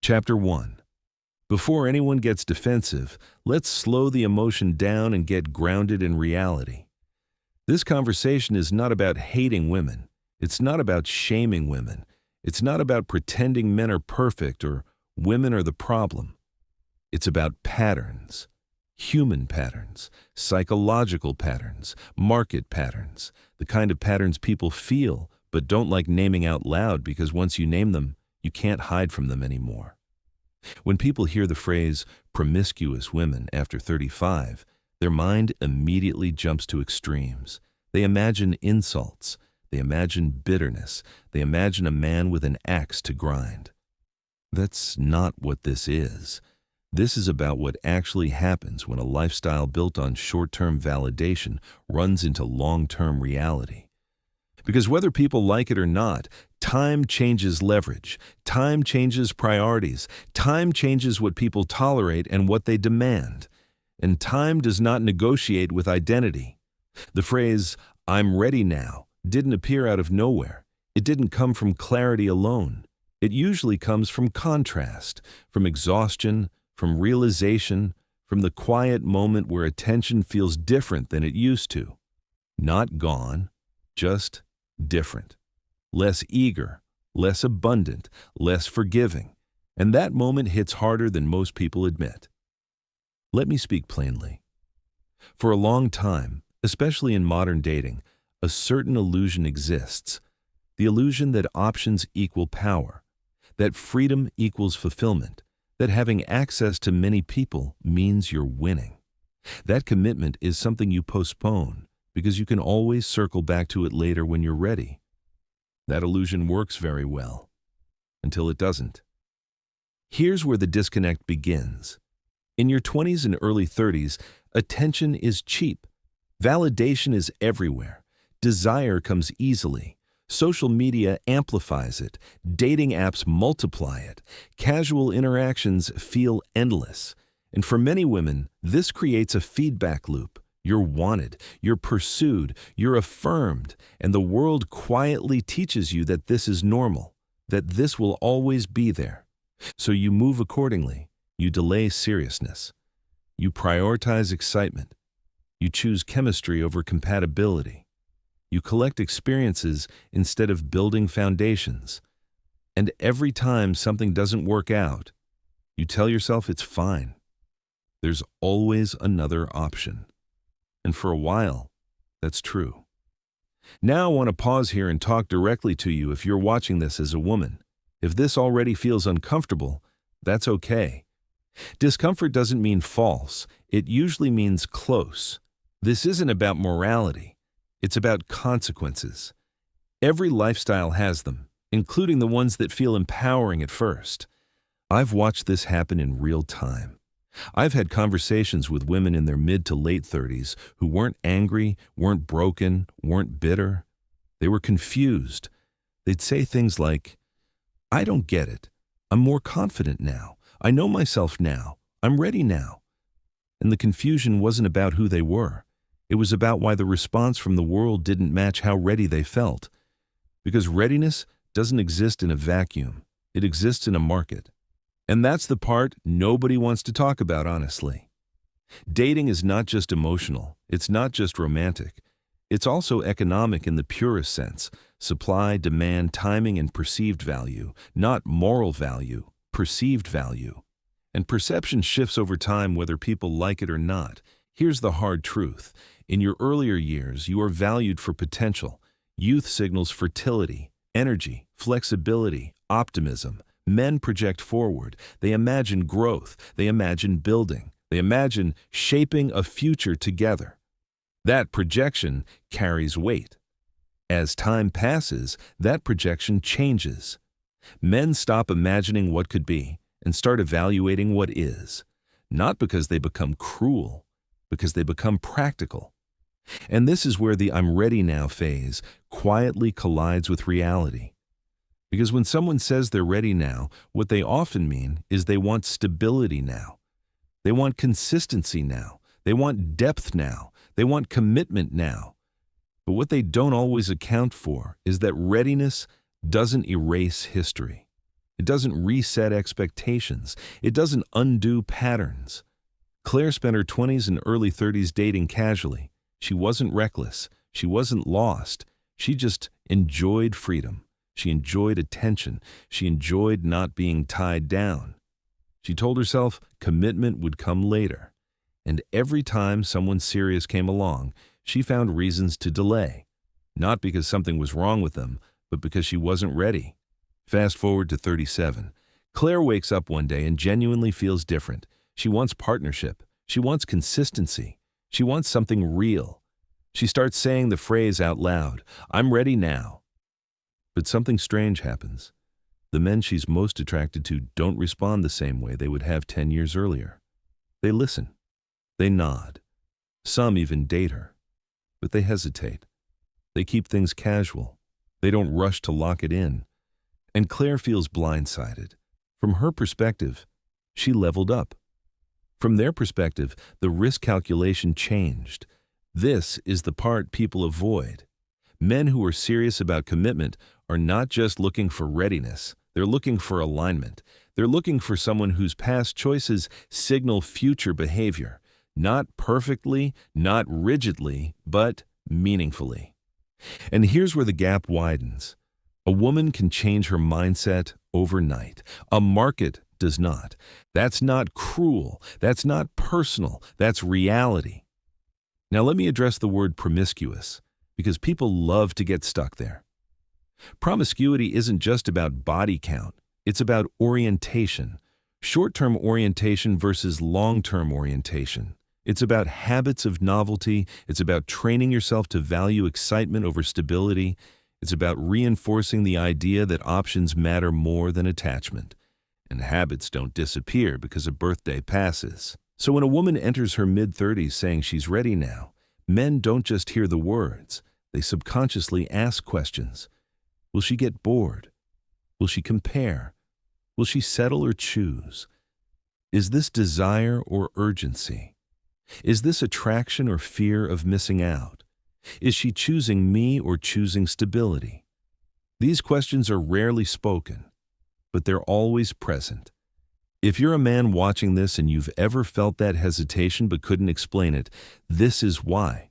Chapter 1. Before anyone gets defensive, let's slow the emotion down and get grounded in reality. This conversation is not about hating women. It's not about shaming women. It's not about pretending men are perfect or women are the problem. It's about patterns. Human patterns, psychological patterns, market patterns, the kind of patterns people feel but don't like naming out loud because once you name them, you can't hide from them anymore. When people hear the phrase promiscuous women after 35, their mind immediately jumps to extremes. They imagine insults, they imagine bitterness, they imagine a man with an axe to grind. That's not what this is. This is about what actually happens when a lifestyle built on short-term validation runs into long-term reality. Because whether people like it or not, time changes leverage, time changes priorities, time changes what people tolerate and what they demand. And time does not negotiate with identity. The phrase, "I'm ready now," didn't appear out of nowhere. It didn't come from clarity alone. It usually comes from contrast, from exhaustion, from realization, from the quiet moment where attention feels different than it used to. Not gone, just different. Less eager, less abundant, less forgiving. And that moment hits harder than most people admit. Let me speak plainly. For a long time, especially in modern dating, a certain illusion exists. The illusion that options equal power, that freedom equals fulfillment, that having access to many people means you're winning. That commitment is something you postpone because you can always circle back to it later when you're ready. That illusion works very well, until it doesn't. Here's where the disconnect begins. In your 20s and early 30s, attention is cheap. Validation is everywhere. Desire comes easily. Social media amplifies it. Dating apps multiply it. Casual interactions feel endless. And for many women, this creates a feedback loop. You're wanted, you're pursued, you're affirmed, and the world quietly teaches you that this is normal, that this will always be there. So you move accordingly. You delay seriousness. You prioritize excitement. You choose chemistry over compatibility. You collect experiences instead of building foundations. And every time something doesn't work out, you tell yourself it's fine. There's always another option. And for a while, that's true. Now I want to pause here and talk directly to you if you're watching this as a woman. If this already feels uncomfortable, that's okay. Discomfort doesn't mean false. It usually means close. This isn't about morality. It's about consequences. Every lifestyle has them, including the ones that feel empowering at first. I've watched this happen in real time. I've had conversations with women in their mid to late 30s who weren't angry, weren't broken, weren't bitter. They were confused. They'd say things like, "I don't get it. I'm more confident now. I know myself now. I'm ready now." And the confusion wasn't about who they were. It was about why the response from the world didn't match how ready they felt. Because readiness doesn't exist in a vacuum. It exists in a market. And that's the part nobody wants to talk about, honestly. Dating is not just emotional. It's not just romantic. It's also economic in the purest sense. Supply, demand, timing, and perceived value. Not moral value, perceived value. And perception shifts over time whether people like it or not. Here's the hard truth. In your earlier years, you are valued for potential. Youth signals fertility, energy, flexibility, optimism. Men project forward. They imagine growth. They imagine building. They imagine shaping a future together. That projection carries weight. As time passes, that projection changes. Men stop imagining what could be and start evaluating what is. Not because they become cruel, because they become practical. And this is where the "I'm ready now" phase quietly collides with reality. Because when someone says they're ready now, what they often mean is they want stability now. They want consistency now. They want depth now. They want commitment now. But what they don't always account for is that readiness doesn't erase history. It doesn't reset expectations. It doesn't undo patterns. Claire spent her 20s and early 30s dating casually. She wasn't reckless. She wasn't lost. She just enjoyed freedom. She enjoyed attention. She enjoyed not being tied down. She told herself commitment would come later. And every time someone serious came along, she found reasons to delay. Not because something was wrong with them, but because she wasn't ready. Fast forward to 37. Claire wakes up one day and genuinely feels different. She wants partnership. She wants consistency. She wants something real. She starts saying the phrase out loud, "I'm ready now." But something strange happens. The men she's most attracted to don't respond the same way they would have 10 years earlier. They listen. They nod. Some even date her. But they hesitate. They keep things casual. They don't rush to lock it in. And Claire feels blindsided. From her perspective, she leveled up. From their perspective, the risk calculation changed. This is the part people avoid. Men who are serious about commitment are not just looking for readiness. They're looking for alignment. They're looking for someone whose past choices signal future behavior. Not perfectly, not rigidly, but meaningfully. And here's where the gap widens. A woman can change her mindset overnight. A market does not. That's not cruel. That's not personal. That's reality. Now let me address the word promiscuous, because people love to get stuck there. Promiscuity isn't just about body count. It's about orientation. Short-term orientation versus long-term orientation. It's about habits of novelty. It's about training yourself to value excitement over stability. It's about reinforcing the idea that options matter more than attachment. And habits don't disappear because a birthday passes. So when a woman enters her mid-30s saying she's ready now, men don't just hear the words. They subconsciously ask questions. Will she get bored? Will she compare? Will she settle or choose? Is this desire or urgency? Is this attraction or fear of missing out? Is she choosing me or choosing stability? These questions are rarely spoken, but they're always present. If you're a man watching this and you've ever felt that hesitation but couldn't explain it, this is why.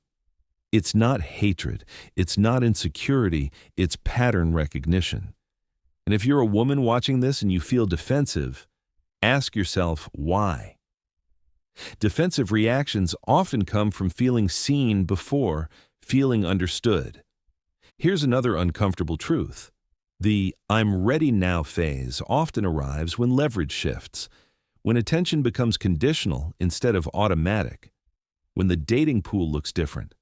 It's not hatred, it's not insecurity, it's pattern recognition. And if you're a woman watching this and you feel defensive, ask yourself why. Defensive reactions often come from feeling seen before feeling understood. Here's another uncomfortable truth. The "I'm ready now" phase often arrives when leverage shifts, when attention becomes conditional instead of automatic, when the dating pool looks different,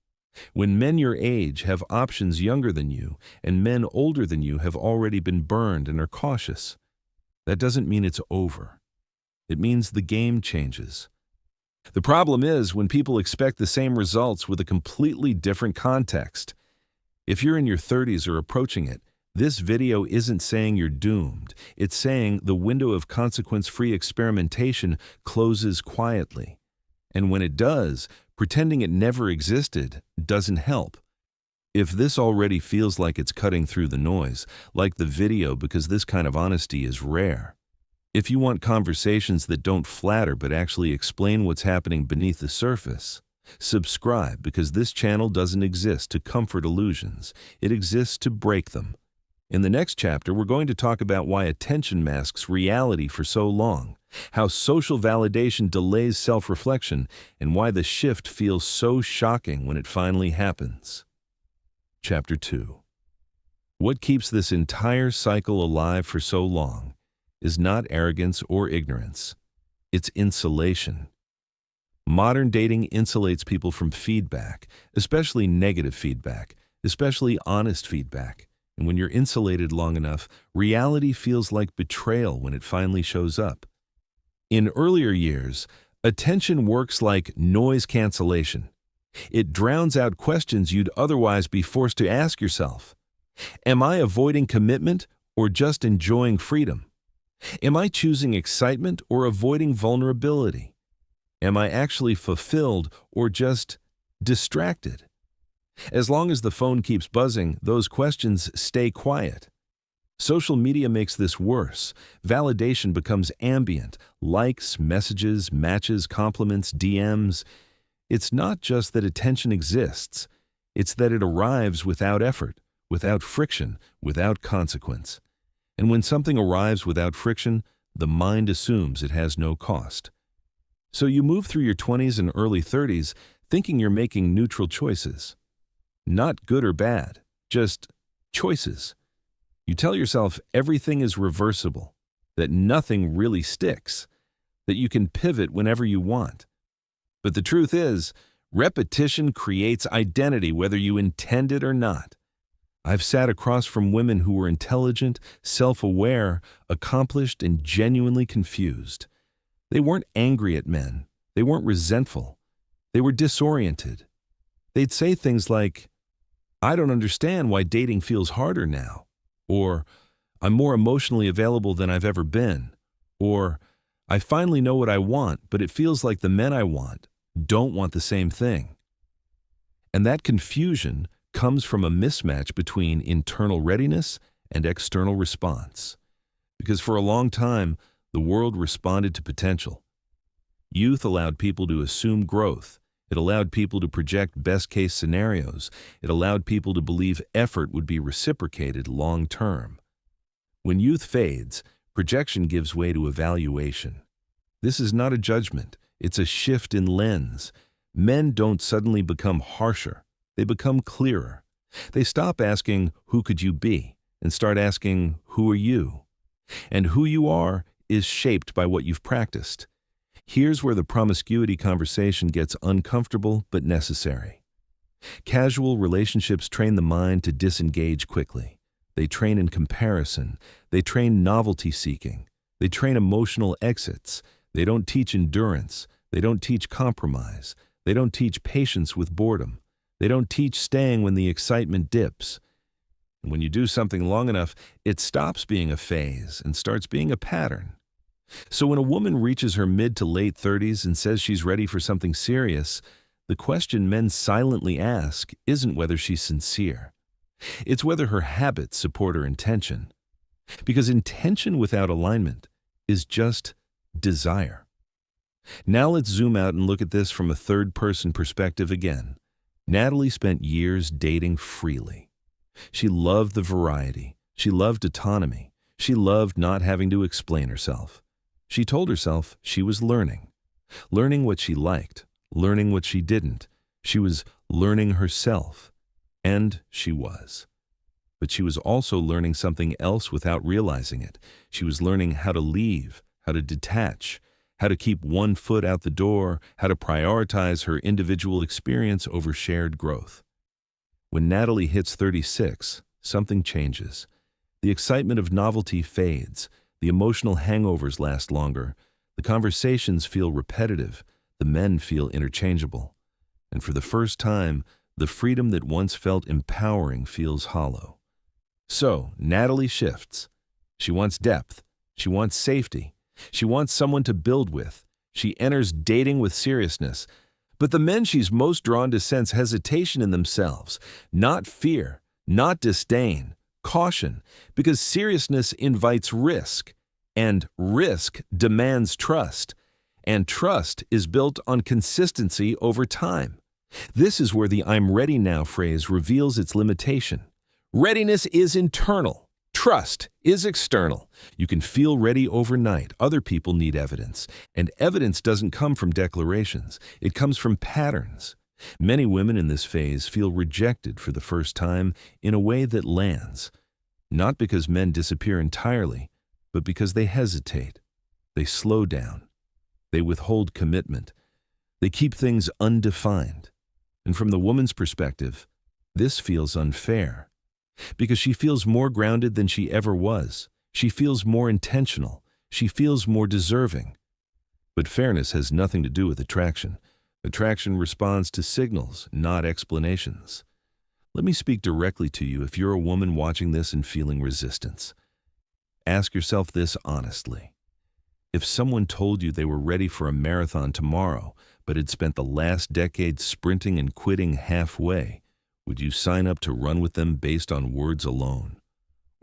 when men your age have options younger than you and men older than you have already been burned and are cautious. That doesn't mean it's over. It means the game changes. The problem is when people expect the same results with a completely different context. If you're in your 30s or approaching it, this video isn't saying you're doomed. It's saying the window of consequence-free experimentation closes quietly. And when it does, pretending it never existed doesn't help. If this already feels like it's cutting through the noise, like the video because this kind of honesty is rare. If you want conversations that don't flatter but actually explain what's happening beneath the surface, subscribe because this channel doesn't exist to comfort illusions. It exists to break them. In the next chapter, we're going to talk about why attention masks reality for so long, how social validation delays self-reflection, and why the shift feels so shocking when it finally happens. Chapter 2. What keeps this entire cycle alive for so long is not arrogance or ignorance. It's insulation. Modern dating insulates people from feedback, especially negative feedback, especially honest feedback. And when you're insulated long enough, reality feels like betrayal when it finally shows up. In earlier years, attention works like noise cancellation. It drowns out questions you'd otherwise be forced to ask yourself. Am I avoiding commitment or just enjoying freedom? Am I choosing excitement or avoiding vulnerability? Am I actually fulfilled or just distracted? As long as the phone keeps buzzing, those questions stay quiet. Social media makes this worse. Validation becomes ambient. Likes, messages, matches, compliments, DMs. It's not just that attention exists. It's that it arrives without effort, without friction, without consequence. And when something arrives without friction, the mind assumes it has no cost. So you move through your 20s and early 30s thinking you're making neutral choices. Not good or bad, just choices. You tell yourself everything is reversible, that nothing really sticks, that you can pivot whenever you want. But the truth is, repetition creates identity whether you intend it or not. I've sat across from women who were intelligent, self-aware, accomplished, and genuinely confused. They weren't angry at men. They weren't resentful. They were disoriented. They'd say things like, "I don't understand why dating feels harder now," or "I'm more emotionally available than I've ever been," or "I finally know what I want, but it feels like the men I want don't want the same thing." And that confusion comes from a mismatch between internal readiness and external response. Because for a long time, the world responded to potential. Youth allowed people to assume growth. It allowed people to project best-case scenarios. It allowed people to believe effort would be reciprocated long-term. When youth fades, projection gives way to evaluation. This is not a judgment. It's a shift in lens. Men don't suddenly become harsher. They become clearer. They stop asking, "Who could you be?" and start asking, "Who are you?" And who you are is shaped by what you've practiced. Here's where the promiscuity conversation gets uncomfortable but necessary. Casual relationships train the mind to disengage quickly. They train in comparison. They train novelty seeking. They train emotional exits. They don't teach endurance. They don't teach compromise. They don't teach patience with boredom. They don't teach staying when the excitement dips. And when you do something long enough, it stops being a phase and starts being a pattern. So when a woman reaches her mid to late 30s and says she's ready for something serious, the question men silently ask isn't whether she's sincere. It's whether her habits support her intention. Because intention without alignment is just desire. Now let's zoom out and look at this from a third-person perspective again. Natalie spent years dating freely. She loved the variety. She loved autonomy. She loved not having to explain herself. She told herself she was learning what she liked, learning what she didn't. She was learning herself, and she was. But she was also learning something else without realizing it. She was learning how to leave, how to detach, how to keep one foot out the door, how to prioritize her individual experience over shared growth. When Natalie hits 36, something changes. The excitement of novelty fades. The emotional hangovers last longer. The conversations feel repetitive. The men feel interchangeable. And for the first time, the freedom that once felt empowering feels hollow. So, Natalie shifts. She wants depth. She wants safety. She wants someone to build with. She enters dating with seriousness. But the men she's most drawn to sense hesitation in themselves, not fear, not disdain, caution, because seriousness invites risk, and risk demands trust, and trust is built on consistency over time. This is where the "I'm ready now" phrase reveals its limitation. Readiness is internal. Trust is external. You can feel ready overnight. Other people need evidence. And evidence doesn't come from declarations. It comes from patterns. Many women in this phase feel rejected for the first time in a way that lands. Not because men disappear entirely, but because they hesitate. They slow down. They withhold commitment. They keep things undefined. And from the woman's perspective, this feels unfair. Because she feels more grounded than she ever was. She feels more intentional. She feels more deserving. But fairness has nothing to do with attraction. Attraction responds to signals, not explanations. Let me speak directly to you if you're a woman watching this and feeling resistance. Ask yourself this honestly. If someone told you they were ready for a marathon tomorrow, but had spent the last decade sprinting and quitting halfway, would you sign up to run with them based on words alone?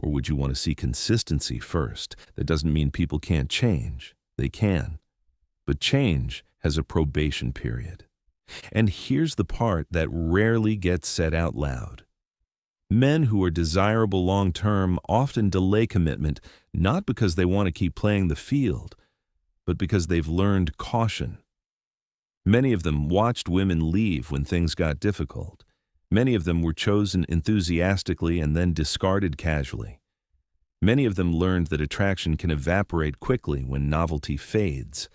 Or would you want to see consistency first? That doesn't mean people can't change. They can. But change has a probation period. And here's the part that rarely gets said out loud. Men who are desirable long-term often delay commitment, not because they want to keep playing the field, but because they've learned caution. Many of them watched women leave when things got difficult. Many of them were chosen enthusiastically and then discarded casually. Many of them learned that attraction can evaporate quickly when novelty fades.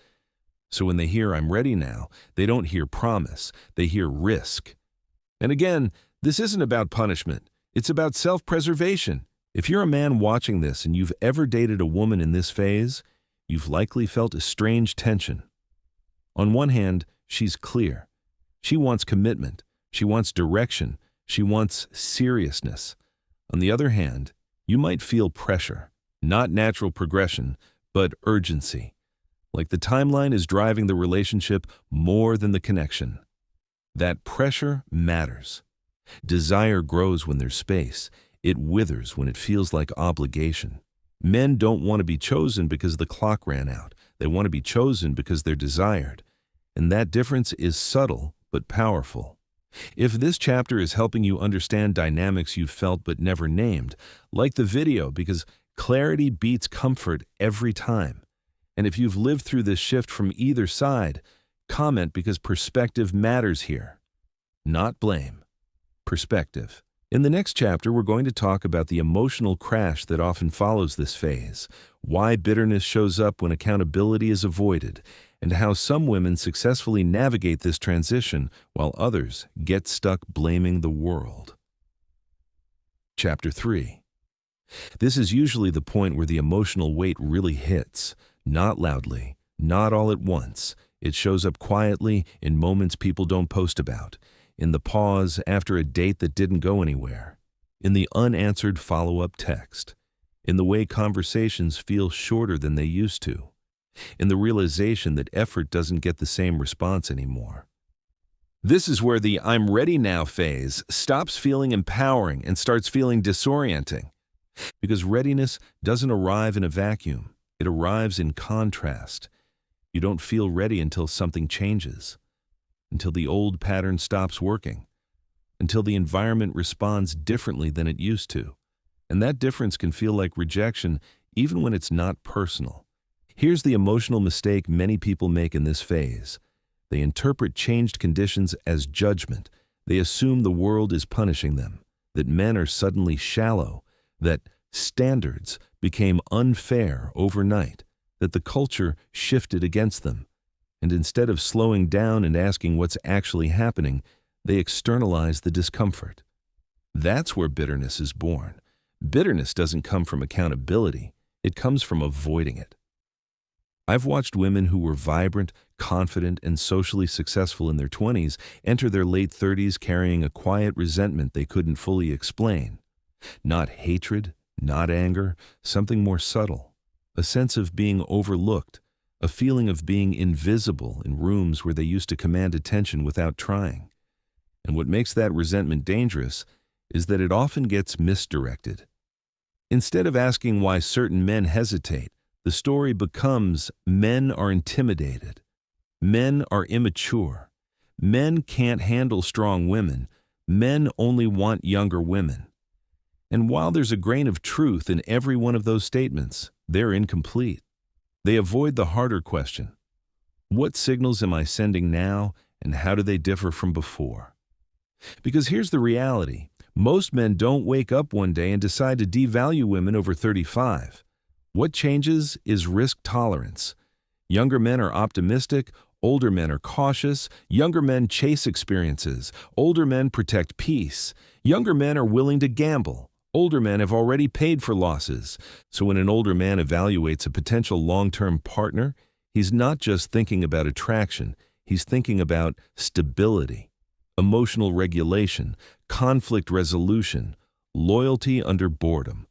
So when they hear "I'm ready now," they don't hear promise, they hear risk. And again, this isn't about punishment. It's about self-preservation. If you're a man watching this and you've ever dated a woman in this phase, you've likely felt a strange tension. On one hand, she's clear. She wants commitment. She wants direction. She wants seriousness. On the other hand, you might feel pressure, not natural progression, but urgency. Like the timeline is driving the relationship more than the connection. That pressure matters. Desire grows when there's space. It withers when it feels like obligation. Men don't want to be chosen because the clock ran out. They want to be chosen because they're desired. And that difference is subtle but powerful. If this chapter is helping you understand dynamics you've felt but never named, like the video because clarity beats comfort every time. And if you've lived through this shift from either side, comment because perspective matters here. Not blame. Perspective. In the next chapter, we're going to talk about the emotional crash that often follows this phase, why bitterness shows up when accountability is avoided, and how some women successfully navigate this transition while others get stuck blaming the world. Chapter 3. This is usually the point where the emotional weight really hits, not loudly, not all at once. It shows up quietly in moments people don't post about, in the pause after a date that didn't go anywhere, in the unanswered follow-up text, in the way conversations feel shorter than they used to, in the realization that effort doesn't get the same response anymore. This is where the "I'm ready now" phase stops feeling empowering and starts feeling disorienting. Because readiness doesn't arrive in a vacuum. It arrives in contrast. You don't feel ready until something changes, until the old pattern stops working, until the environment responds differently than it used to. And that difference can feel like rejection even when it's not personal. Here's the emotional mistake many people make in this phase. They interpret changed conditions as judgment. They assume the world is punishing them, that men are suddenly shallow, that standards became unfair overnight, that the culture shifted against them. And instead of slowing down and asking what's actually happening, they externalize the discomfort. That's where bitterness is born. Bitterness doesn't come from accountability. It comes from avoiding it. I've watched women who were vibrant, confident, and socially successful in their 20s enter their late 30s carrying a quiet resentment they couldn't fully explain. Not hatred, not anger, something more subtle. A sense of being overlooked, a feeling of being invisible in rooms where they used to command attention without trying. And what makes that resentment dangerous is that it often gets misdirected. Instead of asking why certain men hesitate, the story becomes men are intimidated. Men are immature. Men can't handle strong women. Men only want younger women. And while there's a grain of truth in every one of those statements, they're incomplete. They avoid the harder question. What signals am I sending now, and how do they differ from before? Because here's the reality. Most men don't wake up one day and decide to devalue women over 35. What changes is risk tolerance. Younger men are optimistic, older men are cautious, younger men chase experiences, older men protect peace, younger men are willing to gamble, older men have already paid for losses. So when an older man evaluates a potential long-term partner, he's not just thinking about attraction, he's thinking about stability, emotional regulation, conflict resolution, loyalty under boredom,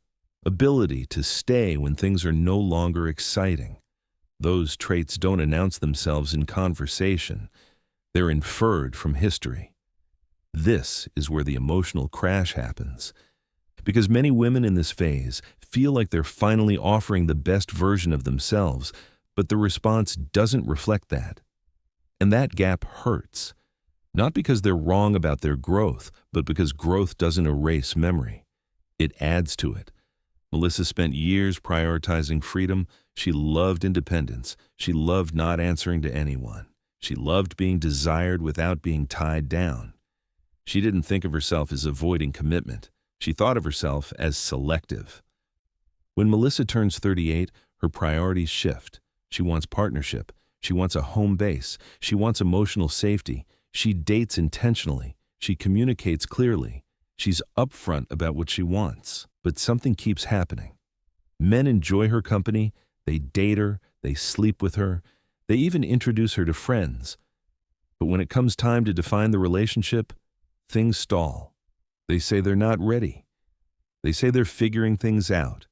ability to stay when things are no longer exciting. Those traits don't announce themselves in conversation. They're inferred from history. This is where the emotional crash happens. Because many women in this phase feel like they're finally offering the best version of themselves, but the response doesn't reflect that. And that gap hurts. Not because they're wrong about their growth, but because growth doesn't erase memory. It adds to it. Melissa spent years prioritizing freedom. She loved independence. She loved not answering to anyone. She loved being desired without being tied down. She didn't think of herself as avoiding commitment. She thought of herself as selective. When Melissa turns 38, her priorities shift. She wants partnership. She wants a home base. She wants emotional safety. She dates intentionally. She communicates clearly. She's upfront about what she wants. But something keeps happening. Men enjoy her company. They date her. They sleep with her. They even introduce her to friends. But when it comes time to define the relationship, things stall. They say they're not ready. They say they're figuring things out.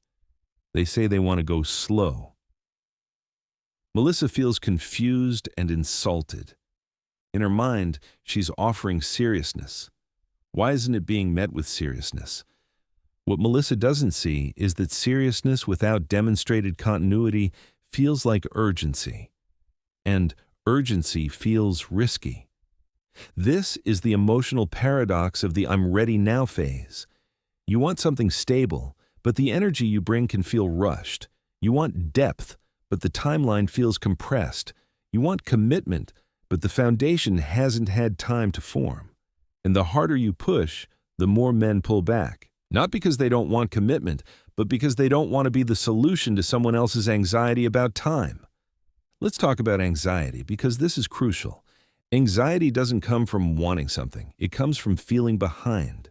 They say they want to go slow. Melissa feels confused and insulted. In her mind, she's offering seriousness. Why isn't it being met with seriousness? What Melissa doesn't see is that seriousness without demonstrated continuity feels like urgency. And urgency feels risky. This is the emotional paradox of the I'm ready now phase. You want something stable, but the energy you bring can feel rushed. You want depth, but the timeline feels compressed. You want commitment, but the foundation hasn't had time to form. And the harder you push, the more men pull back. Not because they don't want commitment, but because they don't want to be the solution to someone else's anxiety about time. Let's talk about anxiety, because this is crucial. Anxiety doesn't come from wanting something. It comes from feeling behind.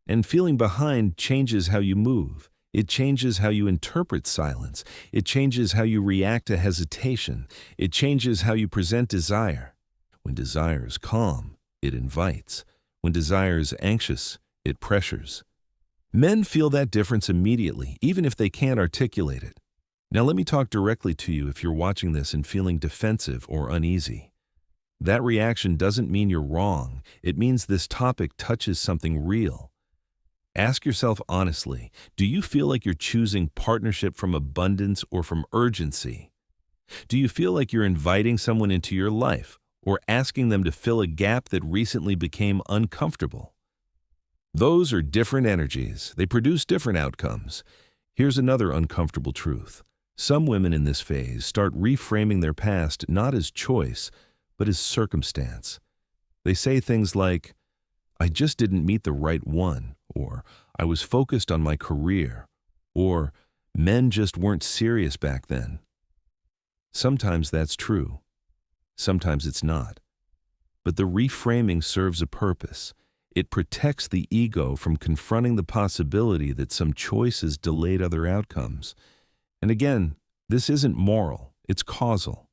And feeling behind changes how you move. It changes how you interpret silence. It changes how you react to hesitation. It changes how you present desire. When desire is calm, it invites. When desire is anxious, it pressures. Men feel that difference immediately, even if they can't articulate it. Now let me talk directly to you if you're watching this and feeling defensive or uneasy. That reaction doesn't mean you're wrong. It means this topic touches something real. Ask yourself honestly, do you feel like you're choosing partnership from abundance or from urgency? Do you feel like you're inviting someone into your life or asking them to fill a gap that recently became uncomfortable? Those are different energies. They produce different outcomes. Here's another uncomfortable truth. Some women in this phase start reframing their past not as choice, but as circumstance. They say things like, I just didn't meet the right one, or I was focused on my career, or men just weren't serious back then. Sometimes that's true. Sometimes it's not. But the reframing serves a purpose. It protects the ego from confronting the possibility that some choices delayed other outcomes. And again, this isn't moral, it's causal.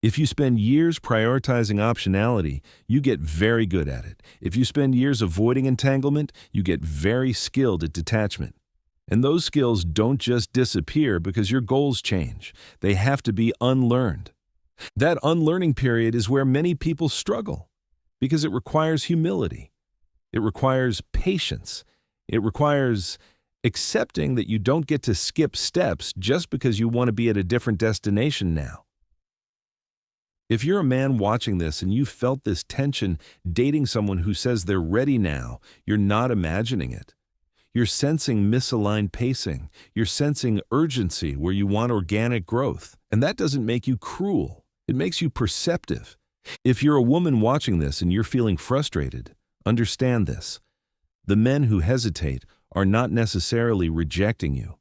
If you spend years prioritizing optionality, you get very good at it. If you spend years avoiding entanglement, you get very skilled at detachment. And those skills don't just disappear because your goals change. They have to be unlearned. That unlearning period is where many people struggle because it requires humility. It requires patience. It requires accepting that you don't get to skip steps just because you want to be at a different destination now. If you're a man watching this and you felt this tension dating someone who says they're ready now, you're not imagining it. You're sensing misaligned pacing. You're sensing urgency where you want organic growth. And that doesn't make you cruel. It makes you perceptive. If you're a woman watching this and you're feeling frustrated, understand this. The men who hesitate are not necessarily rejecting you.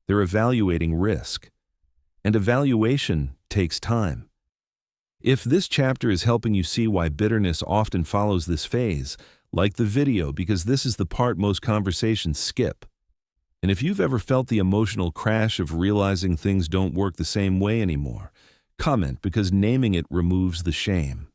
They're evaluating risk. And evaluation takes time. If this chapter is helping you see why bitterness often follows this phase, like the video because this is the part most conversations skip. And if you've ever felt the emotional crash of realizing things don't work the same way anymore, comment because naming it removes the shame.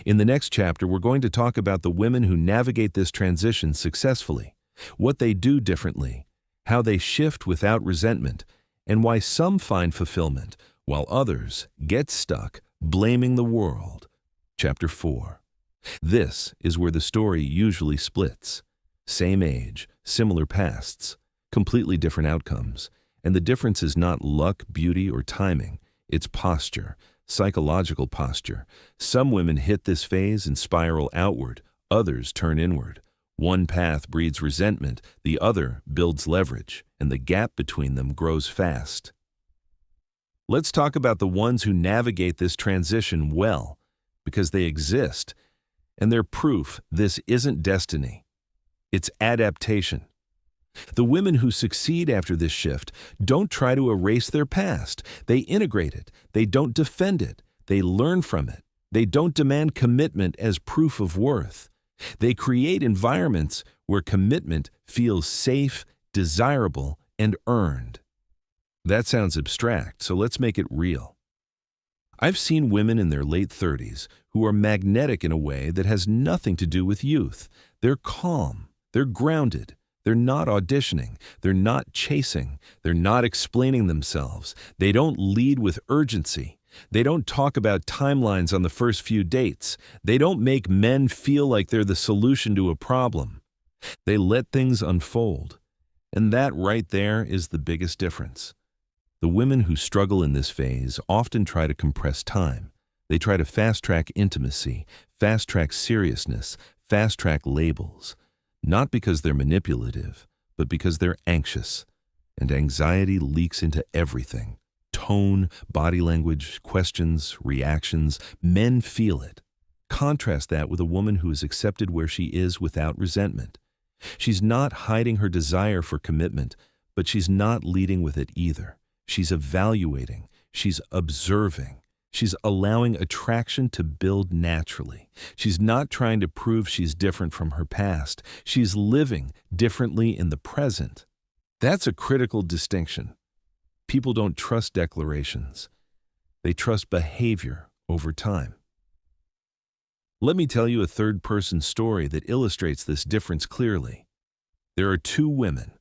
In the next chapter, we're going to talk about the women who navigate this transition successfully, what they do differently, how they shift without resentment, and why some find fulfillment while others get stuck blaming the world. Chapter 4. This is where the story usually splits. Same age, similar pasts, completely different outcomes. And the difference is not luck, beauty, or timing. It's posture, psychological posture. Some women hit this phase and spiral outward, others turn inward. One path breeds resentment, the other builds leverage, and the gap between them grows fast. Let's talk about the ones who navigate this transition well, because they exist, and they're proof this isn't destiny. It's adaptation. The women who succeed after this shift don't try to erase their past. They integrate it. They don't defend it. They learn from it. They don't demand commitment as proof of worth. They create environments where commitment feels safe, desirable, and earned. That sounds abstract, so let's make it real. I've seen women in their late 30s who are magnetic in a way that has nothing to do with youth. They're calm. They're grounded. They're not auditioning. They're not chasing. They're not explaining themselves. They don't lead with urgency. They don't talk about timelines on the first few dates. They don't make men feel like they're the solution to a problem. They let things unfold. And that right there is the biggest difference. The women who struggle in this phase often try to compress time. They try to fast-track intimacy, fast-track seriousness, fast-track labels. Not because they're manipulative, but because they're anxious. And anxiety leaks into everything. Tone, body language, questions, reactions. Men feel it. Contrast that with a woman who is accepted where she is without resentment. She's not hiding her desire for commitment, but she's not leading with it either. She's evaluating. She's observing. She's allowing attraction to build naturally. She's not trying to prove she's different from her past. She's living differently in the present. That's a critical distinction. People don't trust declarations. They trust behavior over time. Let me tell you a third-person story that illustrates this difference clearly. There are two women.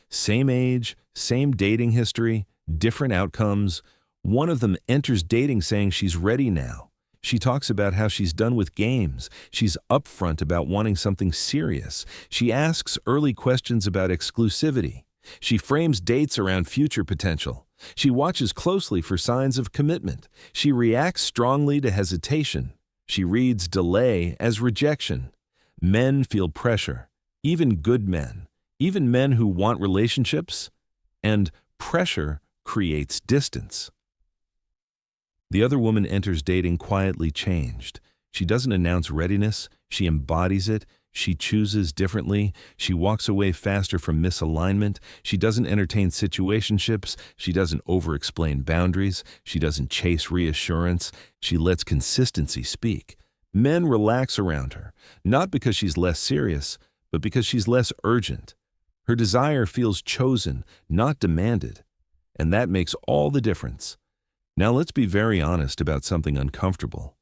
Same age, same dating history, different outcomes. One of them enters dating saying she's ready now. She talks about how she's done with games. She's upfront about wanting something serious. She asks early questions about exclusivity. She frames dates around future potential. She watches closely for signs of commitment. She reacts strongly to hesitation. She reads delay as rejection. Men feel pressure, even good men, even men who want relationships, and pressure creates distance. The other woman enters dating quietly changed. She doesn't announce readiness, she embodies it, she chooses differently, she walks away faster from misalignment, she doesn't entertain situationships, she doesn't over-explain boundaries, she doesn't chase reassurance, she lets consistency speak. Men relax around her, not because she's less serious, but because she's less urgent. Her desire feels chosen, not demanded, and that makes all the difference. Now let's be very honest about something uncomfortable.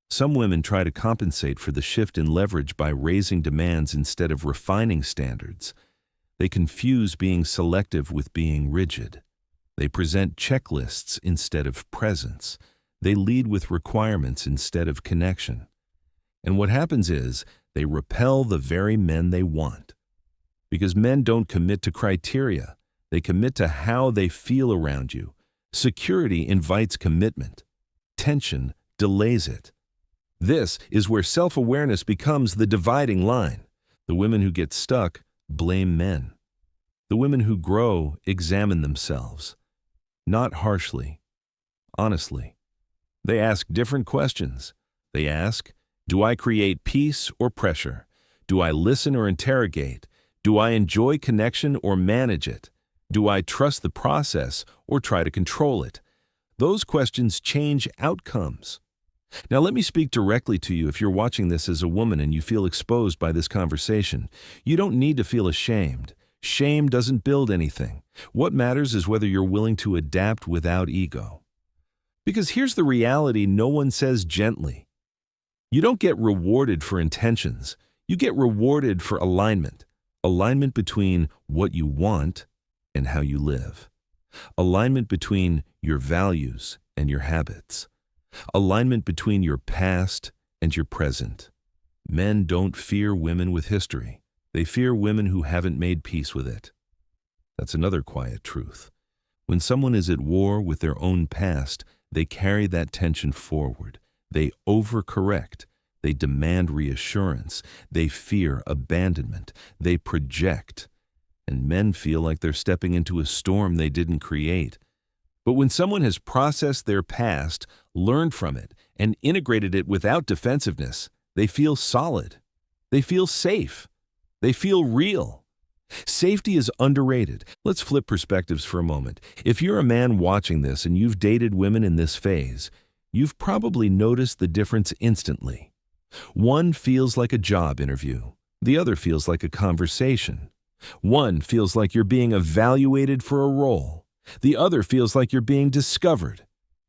Some women try to compensate for the shift in leverage by raising demands instead of refining standards. They confuse being selective with being rigid. They present checklists instead of presence. They lead with requirements instead of connection. And what happens is they repel the very men they want. Because men don't commit to criteria. They commit to how they feel around you. Security invites commitment. Tension delays it. This is where self-awareness becomes the dividing line. The women who get stuck blame men. The women who grow examine themselves. Not harshly, honestly. They ask different questions. They ask, do I create peace or pressure? Do I listen or interrogate? Do I enjoy connection or manage it? Do I trust the process or try to control it? Those questions change outcomes. Now let me speak directly to you if you're watching this as a woman and you feel exposed by this conversation. You don't need to feel ashamed. Shame doesn't build anything. What matters is whether you're willing to adapt without ego. Because here's the reality no one says gently. You don't get rewarded for intentions. You get rewarded for alignment. Alignment between what you want and how you live. Alignment between your values and your habits. Alignment between your past and your present. Men don't fear women with history. They fear women who haven't made peace with it. That's another quiet truth. When someone is at war with their own past, they carry that tension forward. They overcorrect. They demand reassurance. They fear abandonment. They project. And men feel like they're stepping into a storm they didn't create. But when someone has processed their past, learned from it, and integrated it without defensiveness, they feel solid. They feel safe. They feel real. Safety is underrated. Let's flip perspectives for a moment. If you're a man watching this and you've dated women in this phase, you've probably noticed the difference instantly. One feels like a job interview. The other feels like a conversation. One feels like you're being evaluated for a role. The other feels like you're being discovered.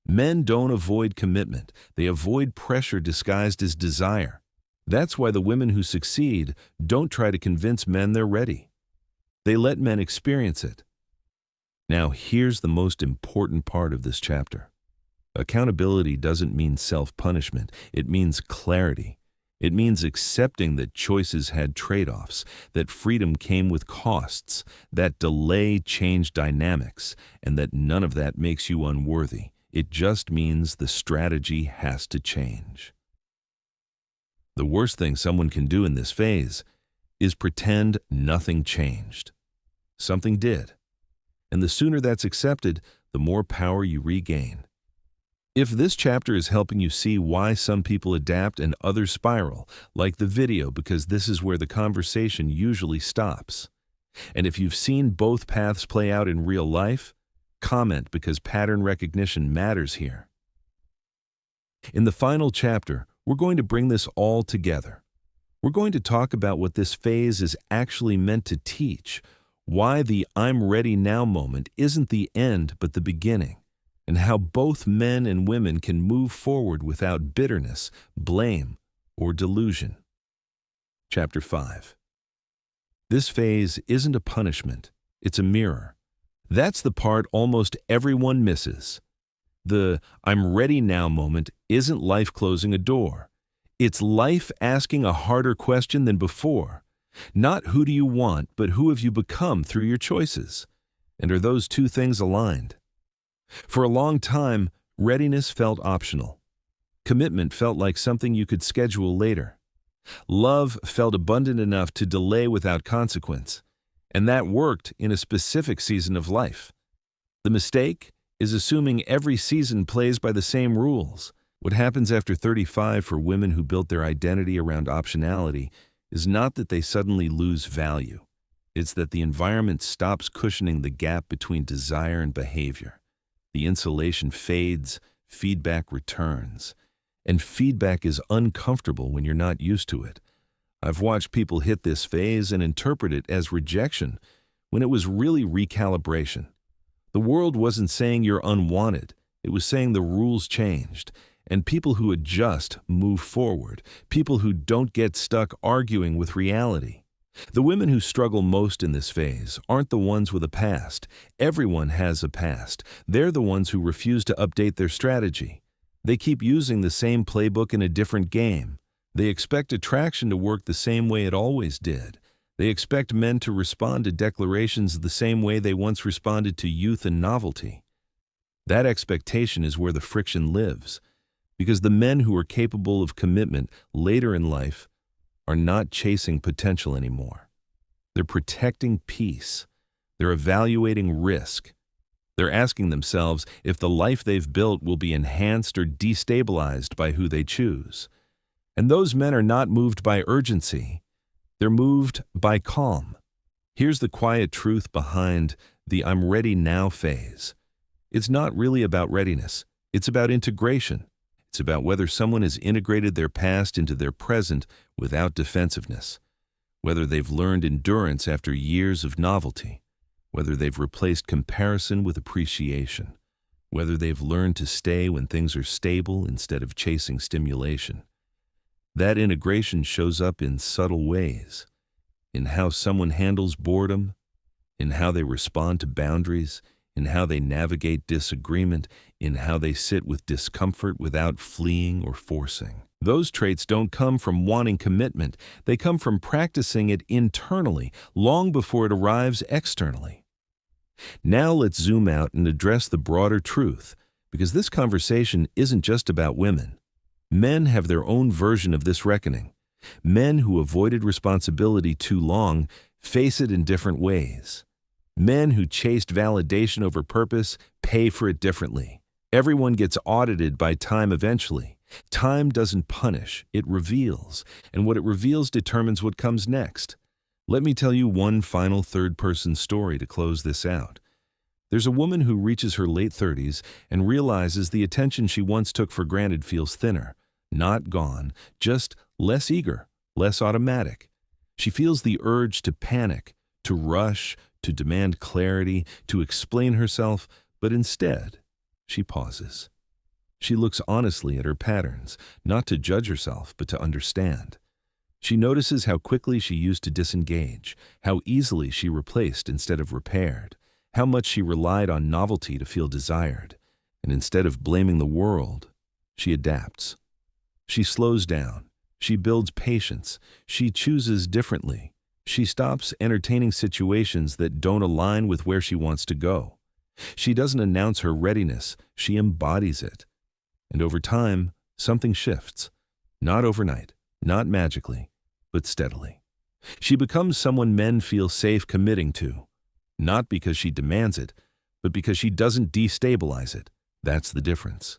Men don't avoid commitment. They avoid pressure disguised as desire. That's why the women who succeed don't try to convince men they're ready. They let men experience it. Now, here's the most important part of this chapter. Accountability doesn't mean self-punishment. It means clarity. It means accepting that choices had trade-offs, that freedom came with costs, that delay changed dynamics, and that none of that makes you unworthy. It just means the strategy has to change. The worst thing someone can do in this phase is pretend nothing changed. Something did. And the sooner that's accepted, the more power you regain. If this chapter is helping you see why some people adapt and others spiral, like the video because this is where the conversation usually stops. And if you've seen both paths play out in real life, comment because pattern recognition matters here. In the final chapter, we're going to bring this all together. We're going to talk about what this phase is actually meant to teach, why the "I'm ready now" moment isn't the end but the beginning, and how both men and women can move forward without bitterness, blame, or delusion. Chapter 5. This phase isn't a punishment, it's a mirror. That's the part almost everyone misses. The "I'm ready now" moment isn't life closing a door. It's life asking a harder question than before. Not who do you want, but who have you become through your choices? And are those two things aligned? For a long time, readiness felt optional. Commitment felt like something you could schedule later. Love felt abundant enough to delay without consequence. And that worked in a specific season of life. The mistake is assuming every season plays by the same rules. What happens after 35 for women who built their identity around optionality is not that they suddenly lose value. It's that the environment stops cushioning the gap between desire and behavior. The insulation fades, feedback returns. And feedback is uncomfortable when you're not used to it. I've watched people hit this phase and interpret it as rejection when it was really recalibration. The world wasn't saying you're unwanted. It was saying the rules changed. And people who adjust move forward. People who don't get stuck arguing with reality. The women who struggle most in this phase aren't the ones with a past. Everyone has a past. They're the ones who refuse to update their strategy. They keep using the same playbook in a different game. They expect attraction to work the same way it always did. They expect men to respond to declarations the same way they once responded to youth and novelty. That expectation is where the friction lives, because the men who are capable of commitment later in life are not chasing potential anymore. They're protecting peace. They're evaluating risk. They're asking themselves if the life they've built will be enhanced or destabilized by who they choose. And those men are not moved by urgency. They're moved by calm. Here's the quiet truth behind the "I'm ready now" phase. It's not really about readiness. It's about integration. It's about whether someone has integrated their past into their present without defensiveness, whether they've learned endurance after years of novelty, whether they've replaced comparison with appreciation, whether they've learned to stay when things are stable instead of chasing stimulation. That integration shows up in subtle ways, in how someone handles boredom, in how they respond to boundaries, in how they navigate disagreement, in how they sit with discomfort without fleeing or forcing. Those traits don't come from wanting commitment. They come from practicing it internally, long before it arrives externally. Now let's zoom out and address the broader truth, because this conversation isn't just about women. Men have their own version of this reckoning. Men who avoided responsibility too long face it in different ways. Men who chased validation over purpose pay for it differently. Everyone gets audited by time eventually. Time doesn't punish, it reveals, and what it reveals determines what comes next. Let me tell you one final third-person story to close this out. There's a woman who reaches her late 30s and realizes the attention she once took for granted feels thinner, not gone, just less eager, less automatic. She feels the urge to panic, to rush, to demand clarity, to explain herself, but instead, she pauses. She looks honestly at her patterns, not to judge herself, but to understand. She notices how quickly she used to disengage, how easily she replaced instead of repaired, how much she relied on novelty to feel desired, and instead of blaming the world, she adapts. She slows down. She builds patience. She chooses differently. She stops entertaining situations that don't align with where she wants to go. She doesn't announce her readiness. She embodies it. And over time, something shifts. Not overnight, not magically, but steadily. She becomes someone men feel safe committing to, not because she demands it, but because she doesn't destabilize it. That's the difference.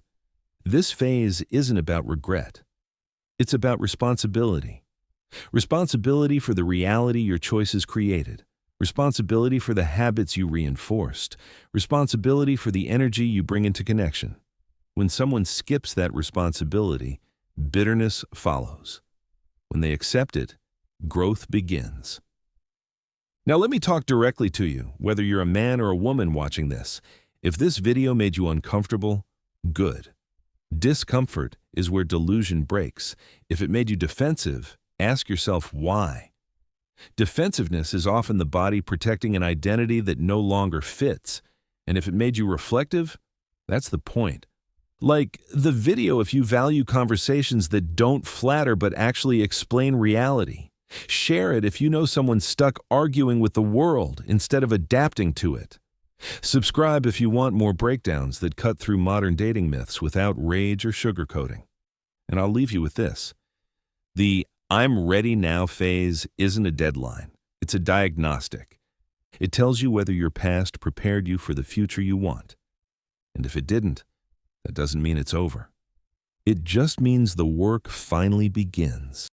This phase isn't about regret. It's about responsibility. Responsibility for the reality your choices created. Responsibility for the habits you reinforced. Responsibility for the energy you bring into connection. When someone skips that responsibility, bitterness follows. When they accept it, growth begins. Now let me talk directly to you, whether you're a man or a woman watching this. If this video made you uncomfortable, good. Discomfort is where delusion breaks. If it made you defensive, ask yourself why. Defensiveness is often the body protecting an identity that no longer fits. And if it made you reflective, that's the point. Like the video if you value conversations that don't flatter but actually explain reality. Share it if you know someone stuck arguing with the world instead of adapting to it. Subscribe if you want more breakdowns that cut through modern dating myths without rage or sugarcoating. And I'll leave you with this. The "I'm ready now" phase isn't a deadline. It's a diagnostic. It tells you whether your past prepared you for the future you want. And if it didn't, that doesn't mean it's over. It just means the work finally begins.